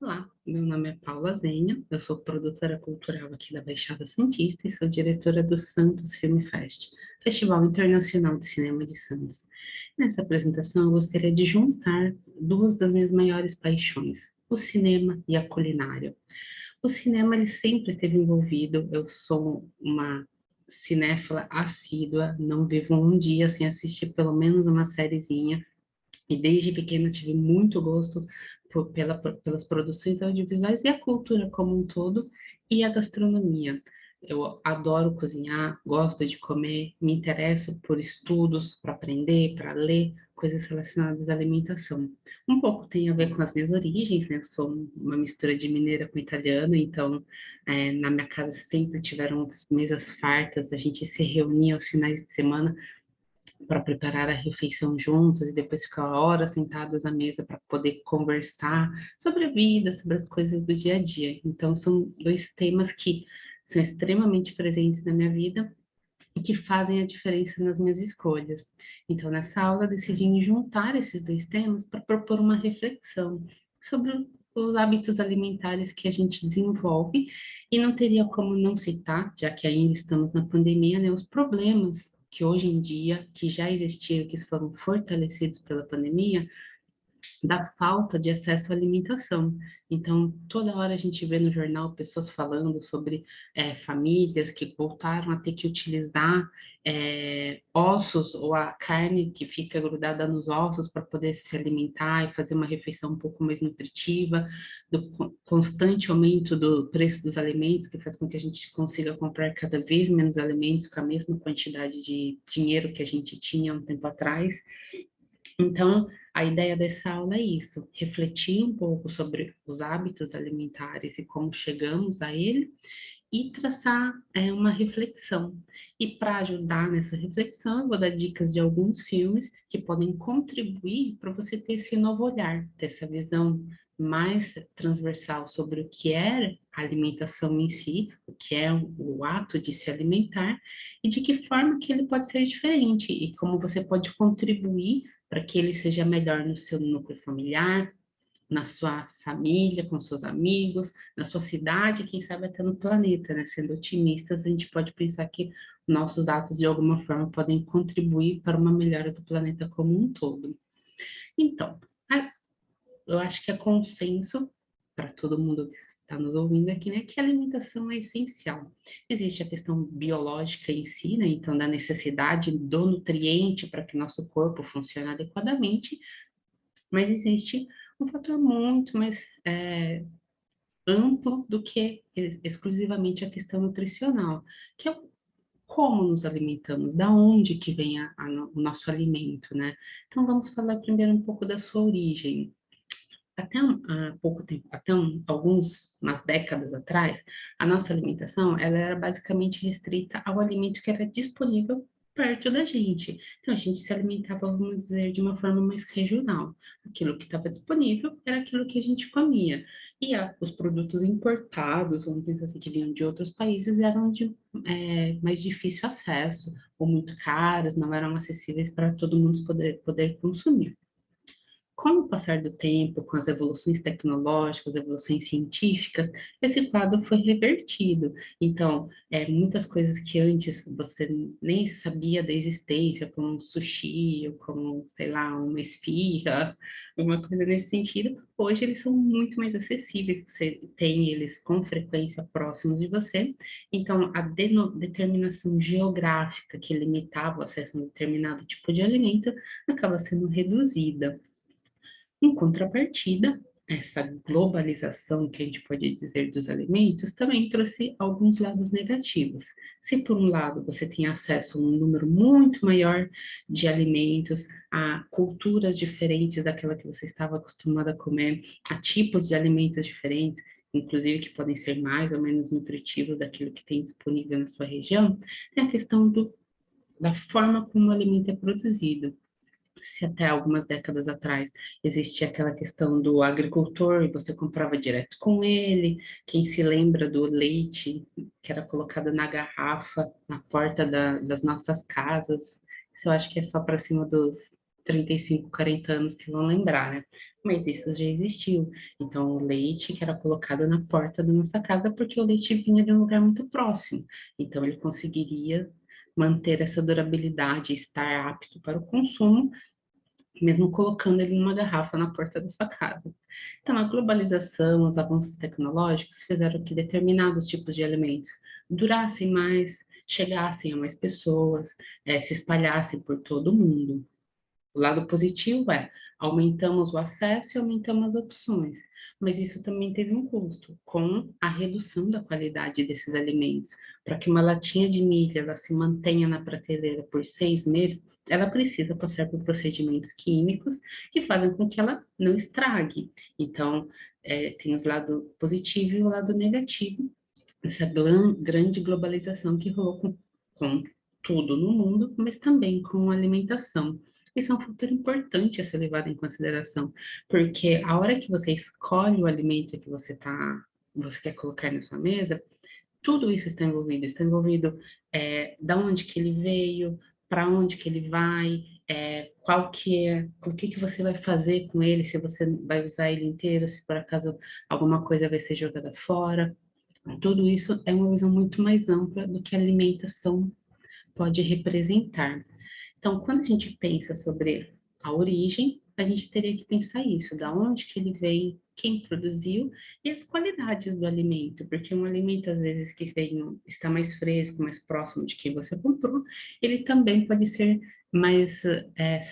Olá, meu nome é Paula Zenha, eu sou produtora cultural aqui da Baixada Santista e sou diretora do Santos Film Fest, Festival Internacional de Cinema de Santos. Nessa apresentação, eu gostaria de juntar duas das minhas maiores paixões, o cinema e a culinária. O cinema, ele sempre esteve envolvido, eu sou uma cinéfila assídua, não vivo um dia sem assistir pelo menos uma sériezinha, e desde pequena tive muito gosto pelas produções audiovisuais e a cultura como um todo, e a gastronomia. Eu adoro cozinhar, gosto de comer, me interesso por estudos, para aprender, para ler, coisas relacionadas à alimentação. Um pouco tem a ver com as minhas origens, né? Eu sou uma mistura de mineira com italiana, então na minha casa sempre tiveram mesas fartas, a gente se reunia aos finais de semana para preparar a refeição juntos e depois ficar horas sentadas à mesa para poder conversar sobre a vida, sobre as coisas do dia a dia. Então, são dois temas que são extremamente presentes na minha vida e que fazem a diferença nas minhas escolhas. Então, nessa aula, decidi juntar esses dois temas para propor uma reflexão sobre os hábitos alimentares que a gente desenvolve e não teria como não citar, já que ainda estamos na pandemia, né, os problemas que hoje em dia, que já existiam, que foram fortalecidos pela pandemia, da falta de acesso à alimentação. Então, toda hora a gente vê no jornal pessoas falando sobre famílias que voltaram a ter que utilizar ossos ou a carne que fica grudada nos ossos para poder se alimentar e fazer uma refeição um pouco mais nutritiva, do constante aumento do preço dos alimentos, que faz com que a gente consiga comprar cada vez menos alimentos com a mesma quantidade de dinheiro que a gente tinha um tempo atrás. Então, a ideia dessa aula é isso, refletir um pouco sobre os hábitos alimentares e como chegamos a ele e traçar uma reflexão. E para ajudar nessa reflexão, eu vou dar dicas de alguns filmes que podem contribuir para você ter esse novo olhar, ter essa visão mais transversal sobre o que é a alimentação em si, o que é o ato de se alimentar e de que forma que ele pode ser diferente e como você pode contribuir para que ele seja melhor no seu núcleo familiar, na sua família, com seus amigos, na sua cidade, quem sabe até no planeta, né? Sendo otimistas, a gente pode pensar que nossos atos de alguma forma podem contribuir para uma melhora do planeta como um todo. Então, eu acho que é consenso para todo mundo que está nos ouvindo aqui, né, que a alimentação é essencial. Existe a questão biológica em si, né, então da necessidade do nutriente para que nosso corpo funcione adequadamente, mas existe um fator muito mais amplo do que exclusivamente a questão nutricional, que é como nos alimentamos, da onde que vem o nosso alimento, né? Então vamos falar primeiro um pouco da sua origem. Há pouco tempo, umas décadas atrás, a nossa alimentação ela era basicamente restrita ao alimento que era disponível perto da gente. Então, a gente se alimentava, vamos dizer, de uma forma mais regional. Aquilo que estava disponível era aquilo que a gente comia. E os produtos importados, vamos dizer assim, que vinham de outros países, eram de mais difícil acesso, ou muito caros, não eram acessíveis para todo mundo poder consumir. Com o passar do tempo, com as evoluções tecnológicas, evoluções científicas, esse quadro foi revertido. Então, muitas coisas que antes você nem sabia da existência, como um sushi, ou como, sei lá, uma esfirra, alguma coisa nesse sentido, hoje eles são muito mais acessíveis, você tem eles com frequência próximos de você. Então, a determinação geográfica que limitava o acesso a um determinado tipo de alimento acaba sendo reduzida. Em contrapartida, essa globalização que a gente pode dizer dos alimentos também trouxe alguns lados negativos. Se por um lado você tem acesso a um número muito maior de alimentos, a culturas diferentes daquela que você estava acostumado a comer, a tipos de alimentos diferentes, inclusive que podem ser mais ou menos nutritivos daquilo que tem disponível na sua região, tem a questão da forma como o alimento é produzido. Se até algumas décadas atrás existia aquela questão do agricultor e você comprava direto com ele, quem se lembra do leite que era colocado na garrafa, na porta das nossas casas, isso eu acho que é só para cima 35, 40 anos que vão lembrar, né? Mas isso já existiu. Então, o leite que era colocado na porta da nossa casa, porque o leite vinha de um lugar muito próximo. Então, ele conseguiria manter essa durabilidade, estar apto para o consumo, mesmo colocando ele numa garrafa na porta da sua casa. Então, a globalização, os avanços tecnológicos fizeram que determinados tipos de alimentos durassem mais, chegassem a mais pessoas, se espalhassem por todo o mundo. O lado positivo é aumentamos o acesso e aumentamos as opções, mas isso também teve um custo, com a redução da qualidade desses alimentos. Para que uma latinha de milho ela se mantenha na prateleira por 6 meses, ela precisa passar por procedimentos químicos que fazem com que ela não estrague. Então, tem os lados positivo e o lado negativo, essa grande globalização que rolou com tudo no mundo, mas também com a alimentação. Isso é um fator importante a ser levado em consideração, porque a hora que você escolhe o alimento que você quer colocar na sua mesa, tudo isso está envolvido da onde que ele veio, para onde que ele vai, o que que você vai fazer com ele, se você vai usar ele inteiro, se por acaso alguma coisa vai ser jogada fora. Tudo isso é uma visão muito mais ampla do que a alimentação pode representar. Então, quando a gente pensa sobre a origem, a gente teria que pensar isso, da onde que ele vem, quem produziu e as qualidades do alimento, porque um alimento, às vezes, que vem, está mais fresco, mais próximo de quem você comprou, ele também pode ser mais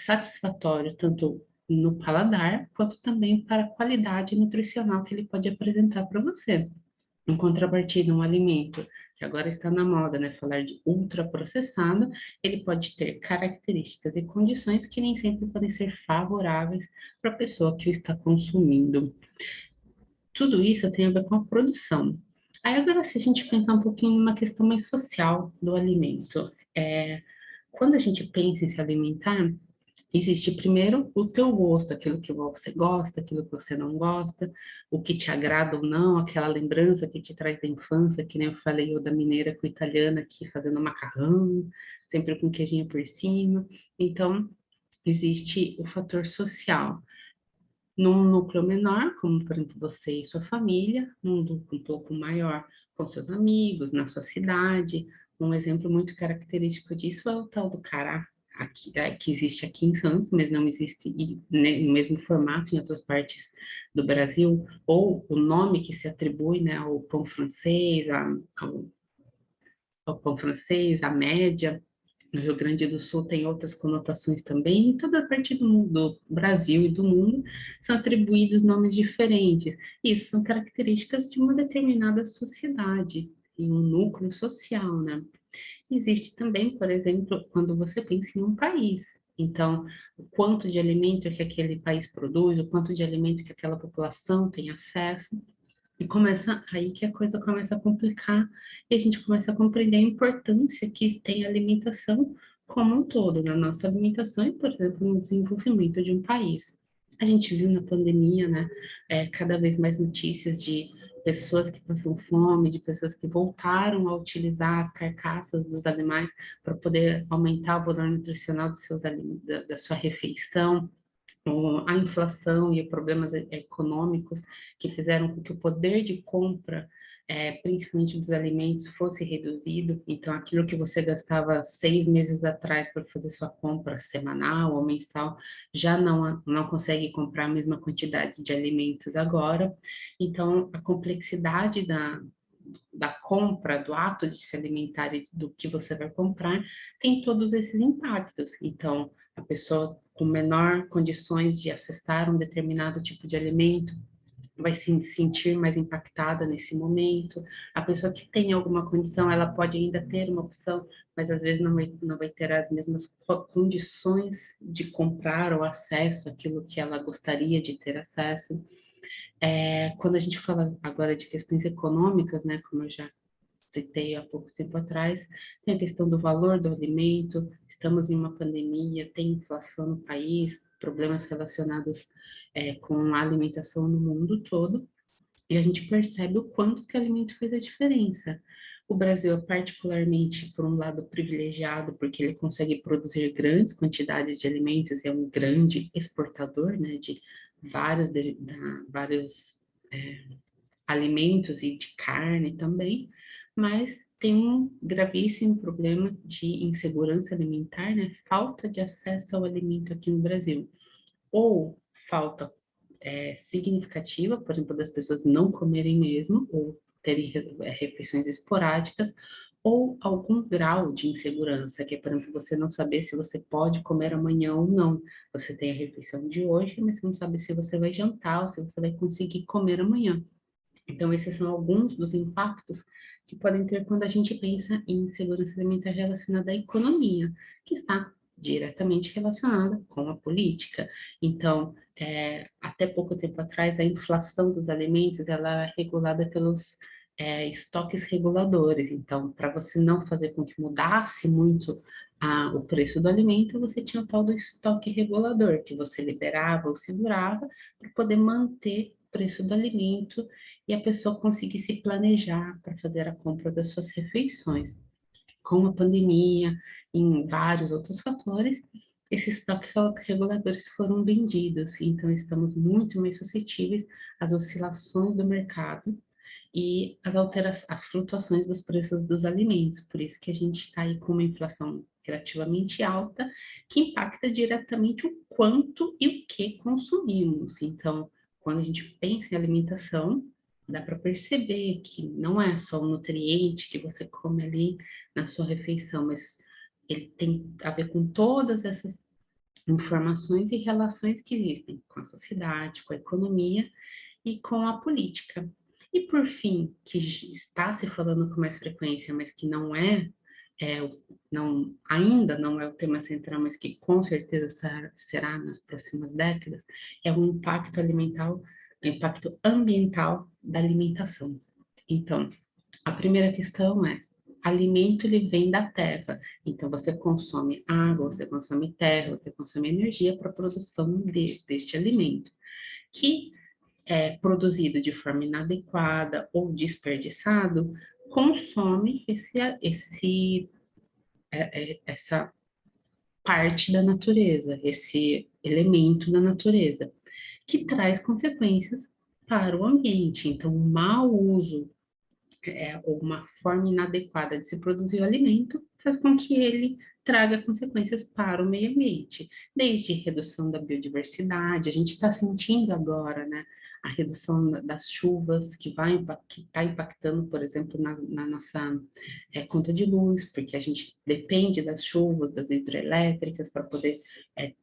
satisfatório, tanto no paladar, quanto também para a qualidade nutricional que ele pode apresentar para você. Em contrapartida, um alimento que agora está na moda, né, falar de ultraprocessado, ele pode ter características e condições que nem sempre podem ser favoráveis para a pessoa que o está consumindo. Tudo isso tem a ver com a produção. Aí agora, se a gente pensar um pouquinho numa questão mais social do alimento, quando a gente pensa em se alimentar, existe primeiro o teu gosto, aquilo que você gosta, aquilo que você não gosta, o que te agrada ou não, aquela lembrança que te traz da infância, que nem eu falei, ou da mineira com a italiana aqui fazendo macarrão, sempre com queijinho por cima. Então, existe o fator social. Num núcleo menor, como por exemplo você e sua família, num núcleo um pouco maior com seus amigos, na sua cidade. Um exemplo muito característico disso é o tal do cará, aqui, que existe aqui em Santos, mas não existe né, no mesmo formato em outras partes do Brasil, ou o nome que se atribui, né, ao pão francês, ao pão francês, à média. No Rio Grande do Sul tem outras conotações também, em toda parte do Brasil e do mundo são atribuídos nomes diferentes. Isso são características de uma determinada sociedade e um núcleo social, né? Existe também, por exemplo, quando você pensa em um país. Então, o quanto de alimento que aquele país produz, o quanto de alimento que aquela população tem acesso, e começa aí que a coisa começa a complicar e a gente começa a compreender a importância que tem a alimentação como um todo, na nossa alimentação e, por exemplo, no desenvolvimento de um país. A gente viu na pandemia, né, cada vez mais notícias de pessoas que passam fome, de pessoas que voltaram a utilizar as carcaças dos animais para poder aumentar o valor nutricional dos da sua refeição, a inflação e problemas econômicos que fizeram com que o poder de compra, principalmente dos alimentos, fosse reduzido. Então, aquilo que você gastava 6 meses atrás para fazer sua compra semanal ou mensal, já não consegue comprar a mesma quantidade de alimentos agora. Então, a complexidade da compra, do ato de se alimentar e do que você vai comprar, tem todos esses impactos. Então, a pessoa com menor condições de acessar um determinado tipo de alimento vai se sentir mais impactada nesse momento. A pessoa que tem alguma condição, ela pode ainda ter uma opção, mas às vezes não vai ter as mesmas condições de comprar ou acesso àquilo que ela gostaria de ter acesso. Quando a gente fala agora de questões econômicas, né, como eu já citei há pouco tempo atrás, tem a questão do valor do alimento, estamos em uma pandemia, tem inflação no país, problemas relacionados com a alimentação no mundo todo, e a gente percebe o quanto que o alimento faz a diferença. O Brasil é particularmente, por um lado, privilegiado, porque ele consegue produzir grandes quantidades de alimentos e é um grande exportador, né, de vários alimentos e de carne também, mas tem um gravíssimo problema de insegurança alimentar, né, falta de acesso ao alimento aqui no Brasil. Ou falta significativa, por exemplo, das pessoas não comerem mesmo, ou terem refeições esporádicas, ou algum grau de insegurança, que é, por exemplo, você não saber se você pode comer amanhã ou não. Você tem a refeição de hoje, mas você não sabe se você vai jantar ou se você vai conseguir comer amanhã. Então, esses são alguns dos impactos que podem ter quando a gente pensa em segurança alimentar relacionada à economia, que está diretamente relacionada com a política. Então, até pouco tempo atrás, a inflação dos alimentos ela é regulada pelos estoques reguladores. Então, para você não fazer com que mudasse muito o preço do alimento, você tinha o tal do estoque regulador, que você liberava ou segurava para poder manter o preço do alimento e a pessoa conseguir se planejar para fazer a compra das suas refeições. Com a pandemia, em vários outros fatores, esses estoques reguladores foram vendidos, então estamos muito mais suscetíveis às oscilações do mercado e às flutuações dos preços dos alimentos. Por isso que a gente está aí com uma inflação relativamente alta, que impacta diretamente o quanto e o que consumimos. Então, quando a gente pensa em alimentação, dá para perceber que não é só o nutriente que você come ali na sua refeição, mas ele tem a ver com todas essas informações e relações que existem com a sociedade, com a economia e com a política. E por fim, que está se falando com mais frequência, mas que é não, ainda não é o tema central, mas que com certeza será nas próximas décadas, é o impacto alimentar, o impacto ambiental da alimentação. Então, a primeira questão é, alimento ele vem da terra, então você consome água, você consome terra, você consome energia para a produção deste alimento, que é produzido de forma inadequada ou desperdiçado, consome essa parte da natureza, esse elemento da natureza, que traz consequências para o ambiente. Então, o mau uso ou uma forma inadequada de se produzir o alimento faz com que ele traga consequências para o meio ambiente, desde redução da biodiversidade, a gente está sentindo agora, né, a redução das chuvas que está impactando, por exemplo, na nossa conta de luz, porque a gente depende das chuvas, das hidrelétricas para poder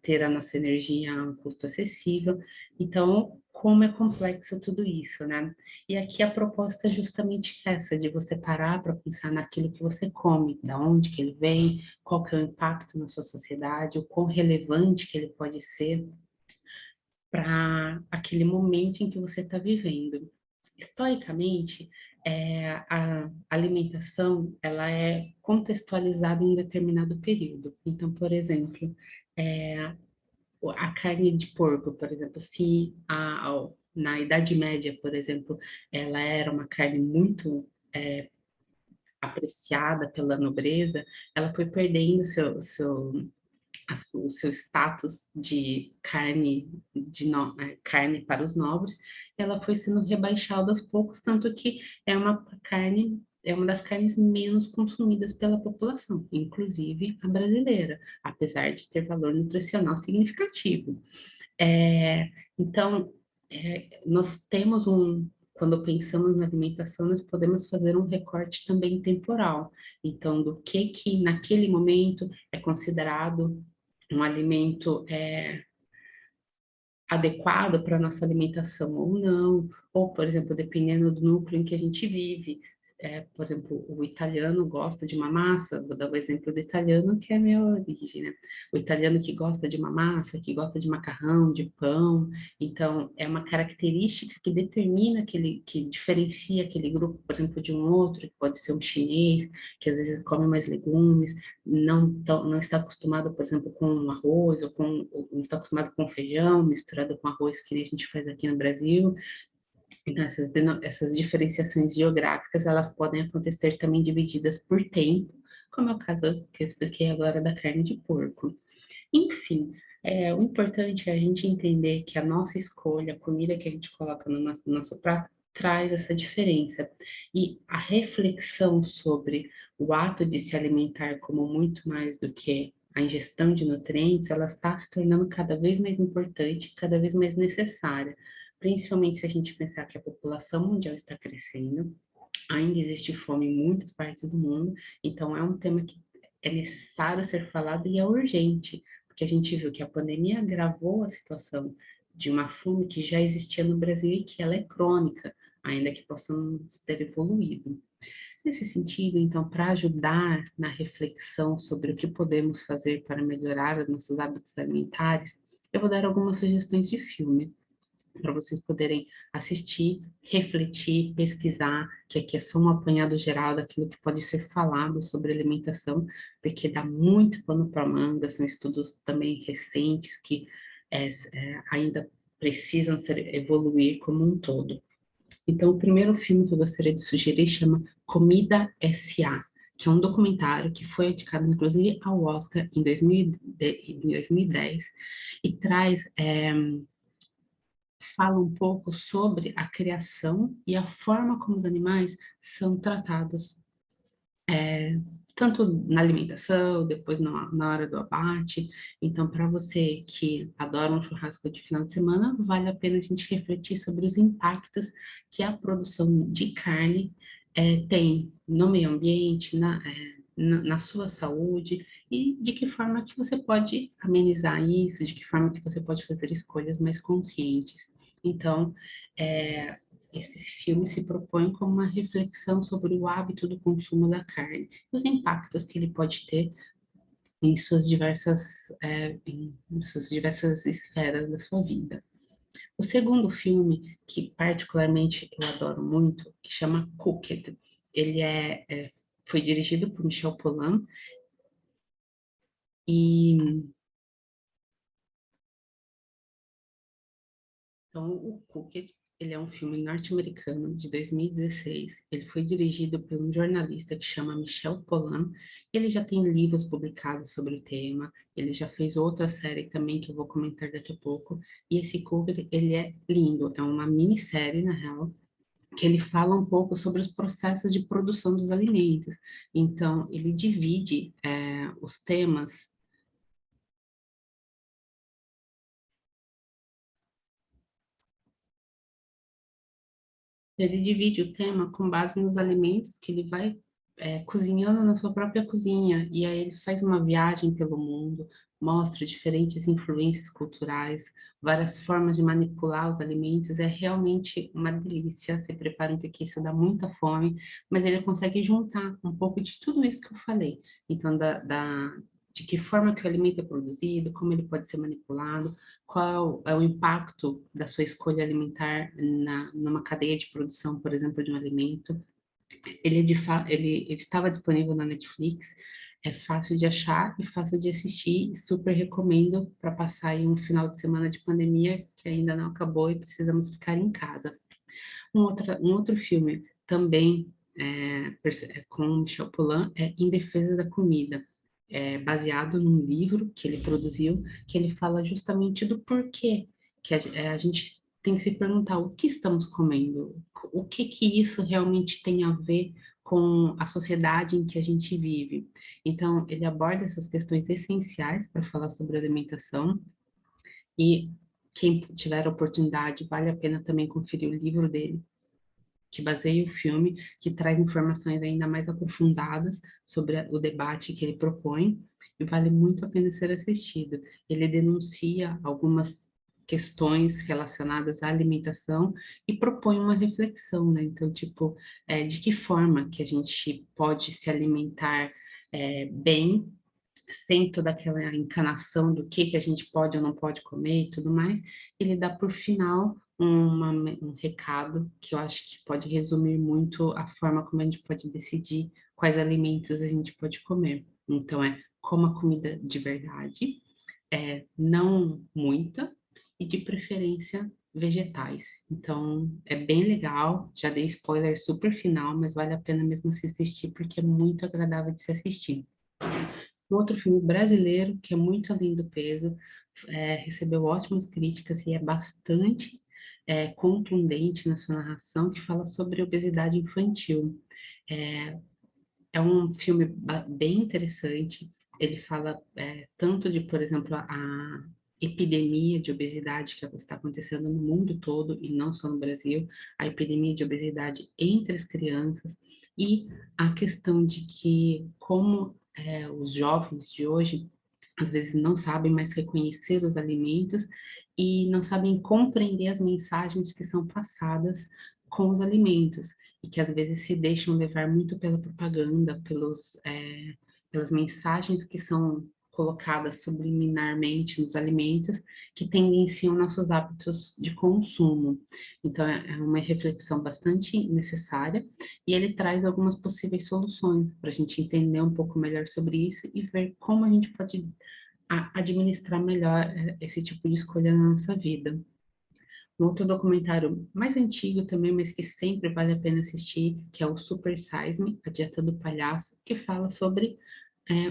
ter a nossa energia a um custo acessível. Então, como é complexo tudo isso, né? E aqui a proposta é justamente essa, de você parar para pensar naquilo que você come, da onde que ele vem, qual que é o impacto na sua sociedade, o quão relevante que ele pode ser para aquele momento em que você está vivendo. Historicamente, a alimentação ela é contextualizada em um determinado período. Então, por exemplo, a carne de porco, por exemplo, se na Idade Média, por exemplo, ela era uma carne muito apreciada pela nobreza, ela foi perdendo o seu status de carne, carne para os nobres, ela foi sendo rebaixada aos poucos, tanto que é uma das carnes menos consumidas pela população, inclusive a brasileira, apesar de ter valor nutricional significativo. É, então, nós temos quando pensamos na alimentação, nós podemos fazer um recorte também temporal. Então, do que naquele momento é considerado um alimento adequado para a nossa alimentação ou não, ou, por exemplo, dependendo do núcleo em que a gente vive. Por exemplo, o italiano gosta de uma massa, vou dar o exemplo do italiano, que é a minha origem, né? O italiano que gosta de uma massa, que gosta de macarrão, de pão, então é uma característica que determina que diferencia aquele grupo, por exemplo, de um outro, que pode ser um chinês, que às vezes come mais legumes, não está acostumado, por exemplo, com arroz, ou não está acostumado com feijão misturado com arroz, que nem a gente faz aqui no Brasil. Então, essas diferenciações geográficas, elas podem acontecer também divididas por tempo, como é o caso que eu expliquei agora da carne de porco. Enfim, o importante é a gente entender que a nossa escolha, a comida que a gente coloca no nosso prato, traz essa diferença. E a reflexão sobre o ato de se alimentar como muito mais do que a ingestão de nutrientes, ela está se tornando cada vez mais importante, cada vez mais necessária, principalmente se a gente pensar que a população mundial está crescendo, ainda existe fome em muitas partes do mundo, então é um tema que é necessário ser falado e é urgente, porque a gente viu que a pandemia agravou a situação de uma fome que já existia no Brasil e que ela é crônica, ainda que possamos ter evoluído. Nesse sentido, então, para ajudar na reflexão sobre o que podemos fazer para melhorar os nossos hábitos alimentares, eu vou dar algumas sugestões de filme para vocês poderem assistir, refletir, pesquisar, que aqui é só um apanhado geral daquilo que pode ser falado sobre alimentação, porque dá muito pano para manga, são estudos também recentes que ainda precisam evoluir como um todo. Então, o primeiro filme que eu gostaria de sugerir chama Comida S.A., que é um documentário que foi indicado, inclusive, ao Oscar em 2010, e traz fala um pouco sobre a criação e a forma como os animais são tratados, é, tanto na alimentação, depois na hora do abate. Então, para você que adora um churrasco de final de semana, vale a pena a gente refletir sobre os impactos que a produção de carne tem no meio ambiente, na sua saúde, e de que forma que você pode amenizar isso, de que forma que você pode fazer escolhas mais conscientes. Então, é, esse filme se propõe como uma reflexão sobre o hábito do consumo da carne e os impactos que ele pode ter em suas diversas esferas da sua vida. O segundo filme, que particularmente eu adoro muito, que chama Cooked, ele foi dirigido por Michel Pollan e então, o Cooked, ele é um filme norte-americano de 2016. Ele foi dirigido por um jornalista que chama Michel Pollan. Ele já tem livros publicados sobre o tema. Ele já fez outra série também que eu vou comentar daqui a pouco. E esse Cooked, ele é lindo. É uma minissérie, na real, que ele fala um pouco sobre os processos de produção dos alimentos. Então, ele divide os temas. Ele divide o tema com base nos alimentos que ele vai cozinhando na sua própria cozinha. E aí ele faz uma viagem pelo mundo, mostra diferentes influências culturais, várias formas de manipular os alimentos. É realmente uma delícia. Se preparem porque isso dá muita fome, mas ele consegue juntar um pouco de tudo isso que eu falei. Então, de que forma que o alimento é produzido, como ele pode ser manipulado, qual é o impacto da sua escolha alimentar numa cadeia de produção, por exemplo, de um alimento. Ele estava disponível na Netflix, é fácil de achar e fácil de assistir, super recomendo para passar aí um final de semana de pandemia que ainda não acabou e precisamos ficar em casa. Um outro filme também com Michel Pollan é Em Defesa da Comida, baseado num livro que ele produziu, que ele fala justamente do porquê que a gente tem que se perguntar o que estamos comendo, o que que isso realmente tem a ver com a sociedade em que a gente vive. Então, ele aborda essas questões essenciais para falar sobre alimentação e quem tiver a oportunidade, vale a pena também conferir o livro dele, que baseia o filme, que traz informações ainda mais aprofundadas sobre o debate que ele propõe, e vale muito a pena ser assistido. Ele denuncia algumas questões relacionadas à alimentação e propõe uma reflexão, né? Então, tipo, de que forma que a gente pode se alimentar bem, sem toda aquela encanação do que a gente pode ou não pode comer e tudo mais, ele dá por final um recado que eu acho que pode resumir muito a forma como a gente pode decidir quais alimentos a gente pode comer. Então, coma comida de verdade, não muita, e de preferência vegetais. Então, é bem legal. Já dei spoiler super final, mas vale a pena mesmo se assistir, porque é muito agradável de se assistir. Um outro filme brasileiro, que é muito além do peso, recebeu ótimas críticas e é bastante contundente na sua narração, que fala sobre obesidade infantil. É, é um filme bem interessante. Ele fala tanto de, por exemplo, a epidemia de obesidade que está acontecendo no mundo todo e não só no Brasil, a epidemia de obesidade entre as crianças e a questão de que como os jovens de hoje às vezes não sabem mais reconhecer os alimentos e não sabem compreender as mensagens que são passadas com os alimentos e que às vezes se deixam levar muito pela propaganda, pelas mensagens que são colocadas subliminarmente nos alimentos, que tendenciam nossos hábitos de consumo. Então, é uma reflexão bastante necessária e ele traz algumas possíveis soluções para a gente entender um pouco melhor sobre isso e ver como a gente pode administrar melhor esse tipo de escolha na nossa vida. Um outro documentário mais antigo também, mas que sempre vale a pena assistir, que é o Super Size Me, A Dieta do Palhaço, que fala sobre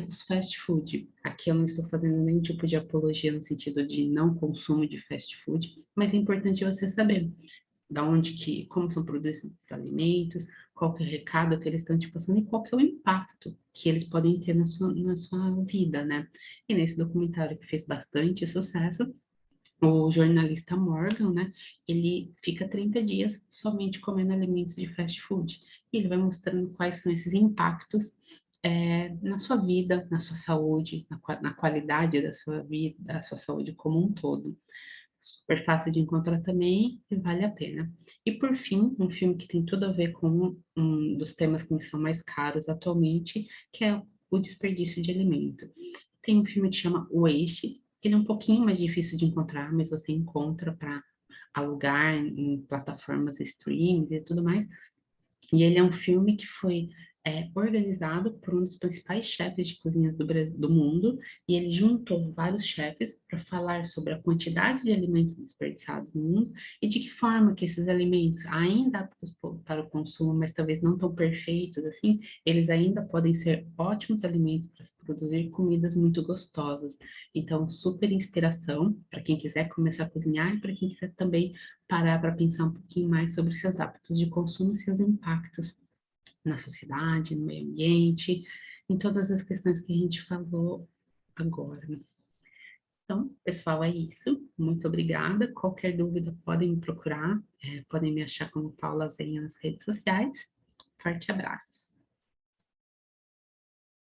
os fast food. Aqui eu não estou fazendo nenhum tipo de apologia no sentido de não consumo de fast food, mas é importante você saber da onde que, como são produzidos esses alimentos, qual que é o recado que eles estão te passando e qual que é o impacto que eles podem ter na sua vida, né? E nesse documentário que fez bastante sucesso, o jornalista Morgan, né, ele fica 30 dias somente comendo alimentos de fast food. E ele vai mostrando quais são esses impactos na sua vida, na sua saúde, na qualidade da sua vida, da sua saúde como um todo. Super fácil de encontrar também e vale a pena. E por fim, um filme que tem tudo a ver com um dos temas que me são mais caros atualmente, que é o desperdício de alimento. Tem um filme que chama Waste, ele é um pouquinho mais difícil de encontrar, mas você encontra para alugar em plataformas streams e tudo mais. E ele é um filme que foi organizado por um dos principais chefes de cozinha do mundo, e ele juntou vários chefes para falar sobre a quantidade de alimentos desperdiçados no mundo e de que forma que esses alimentos, ainda aptos para o consumo, mas talvez não tão perfeitos assim, eles ainda podem ser ótimos alimentos para se produzir comidas muito gostosas. Então, super inspiração para quem quiser começar a cozinhar e para quem quiser também parar para pensar um pouquinho mais sobre seus hábitos de consumo e seus impactos na sociedade, no meio ambiente, em todas as questões que a gente falou agora. Então, pessoal, é isso. Muito obrigada. Qualquer dúvida, podem me procurar, podem me achar como Paula Zenha nas redes sociais. Forte abraço.